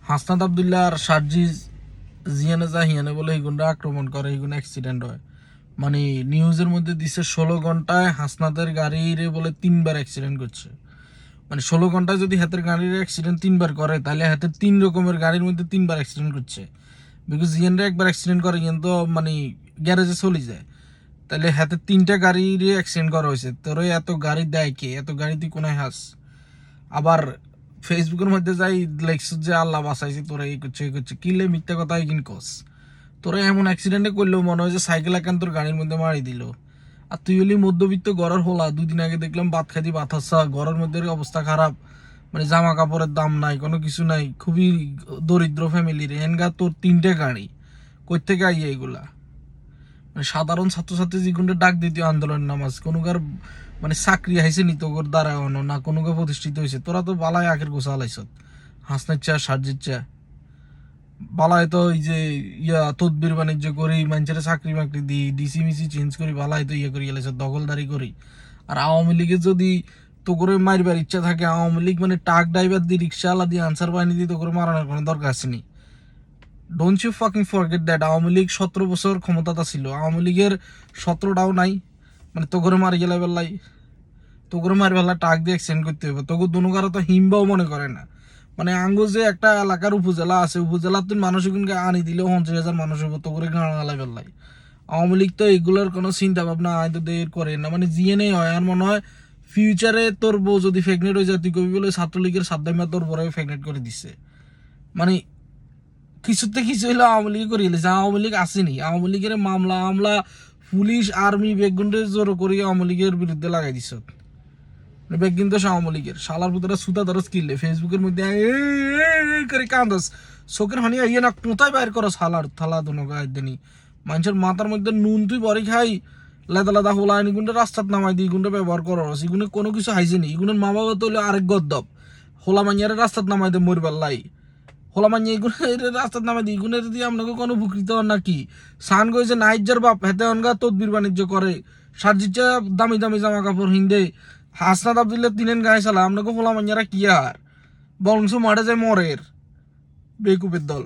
হাসনাত আবদুল্লাহ আর সার্জিজ জিয়ানে জাহিয়ানে বলে এইগুনটা আক্রমণ করে, এইগুন অ্যাক্সিডেন্ট হয়। মানে নিউজের মধ্যে দিছে 16 ঘন্টায় হাসনাতের গাড়ির বলে 3বার অ্যাক্সিডেন্ট করছে। মানে 16 ঘন্টায় যদি হাতের গাড়ির অ্যাক্সিডেন্ট 3বার করে, তাহলে হাতের 3 রকমের গাড়ির মধ্যে 3বার অ্যাক্সিডেন্ট করছে। বিকজ জিয়ানরা একবার অ্যাক্সিডেন্ট করে কিন্তু মানে গ্যারেজে চলে যায়, তাহলে হাতে 3টা গাড়ির অ্যাক্সিডেন্ট করা হয়েছে। তোর এত গাড়ি দেয় কে? এত গাড়ি তুই কোনায় হাস? আবার ফেসবুকের মধ্যে যাই লেখছ যে আল্লাহ বাঁচাইছে, তোরা এই করছে এই করছে, কিলে মিথ্যা কথা এগিন কস। তোরা এমন অ্যাক্সিডেন্টে করলেও মনে হয় যে সাইকেল একান তোর গাড়ির মধ্যে মারি দিল। আর তুই হলি মধ্যবিত্ত ঘরের হলা, 2 দিন আগে দেখলাম ভাত খাইতে ভাত হাসা, ঘরের মধ্যে অবস্থা খারাপ, মানে জামা কাপড়ের দাম নাই, কোনো কিছু নাই, খুবই দরিদ্র ফ্যামিলির। এনগা তোর 3টে গাড়ি, কই থেকে আইয়া এগুলা? মানে সাধারণ ছাত্রছাত্রী যেগুলো ডাক দ্বিতীয় আন্দোলন নামাজ কোনোকার মানে চাকরি হাইছে নি তোর দ্বারা না কোনোকে প্রতিষ্ঠিত হয়েছে। তোরা তো বালায় আখের গোছা হালাইছ, হাসনের চা সার্জির চা বালায় তো ওই যে তদবির বাণিজ্য করি, মানুষের চাকরি বাকরি দিই, ডিসি মিসি চেঞ্জ করি, বালায় তো করি এলাইছ, দখলদারি করি। আর আওয়ামী লীগের যদি তো করে মারবার ইচ্ছা থাকে, আওয়ামী লীগ মানে ট্রাক ড্রাইভার দিয়ে, রিক্সাওয়ালা দিয়ে, আনসার বাহিনী দিয়ে তো করে মারানোর কোনো দরকার আসেনি। Don't you fucking forget that Awami League 17 বছর ক্ষমতাটা ছিল, আওয়ামী লীগের 17টাও নাই। মানে তো করে মারি গেলে বেলাই, তো করে মারি বেলা টাক দিয়ে এক্সচেঞ্জ করতে হবে। তোকে দুনুকারা তো হিমবাও মনে করে না। মানে আঙ্গু যে একটা এলাকার উপজেলা আছে, উপজেলার তুই মানুষ এখানকে আনি দিলেও 50,000 মানুষ হবো, তো করে গাঁড়াগালাই বেলাই। আওয়ামী লীগ তো এগুলোর কোনো চিন্তা ভাবনা হয়তো দের করে না। মানে জিএনএ হয় আর মনে হয় ফিউচারে তোর বউ যদি প্রেগনেন্ট হয়ে যায়, তুই কবি বলে ছাত্রলীগের সাদ্দামিয়া তোর বড় প্রেগনেন্ট করে দিচ্ছে। মানে কিছুতে কিছু হইলে আওয়ামী লীগ করে এলেছে, আওয়ামী লীগ আসেনি। আওয়ামী লীগের মামলা পুলিশ আর্মি বেগুনটে জোর করে আওয়ামী লীগের বিরুদ্ধে লাগাই দিস। বেগুন তো আওয়ামী লীগের শালার ভিতরে সুতা ধরস কিনলে ফেসবুকের মধ্যে করে কান্দস, চোখের হানি আইয়ে না কোথায় বাইর করো শালার থালা দুনো গাইনি। মানুষের মাথার মধ্যে নুন তুই বড়ি খাই লেদা লেদা হোলা এগুনটা রাস্তাত নামাই দিই, এগুনটা ব্যবহার করো, এগুলো কোনো কিছু হাইজেনি। এগুলোর মা বাবা তো আরেক গদ্দব, হোলা মাইয়ারে রাস্তাত নামাই দে মরবার লাই। হোলা মাইয়া এগুনের রাস্তার নামে দিই, এগুনের দিয়ে আপনাকে কোনো উপকৃত হন নাকি? সান গইছে নাইজার বাপ হেতে অনগা তদবির বাণিজ্য করে, সার্জিচা দামি দামি জামা কাপড় হিন্দে, হাসনাত আবদুল্লাহ 3 গায়ে চালা, আপনাকে হোলা মাইয়ারা কি আর বংশ মাঠে যায় মরের বেকুপের দল।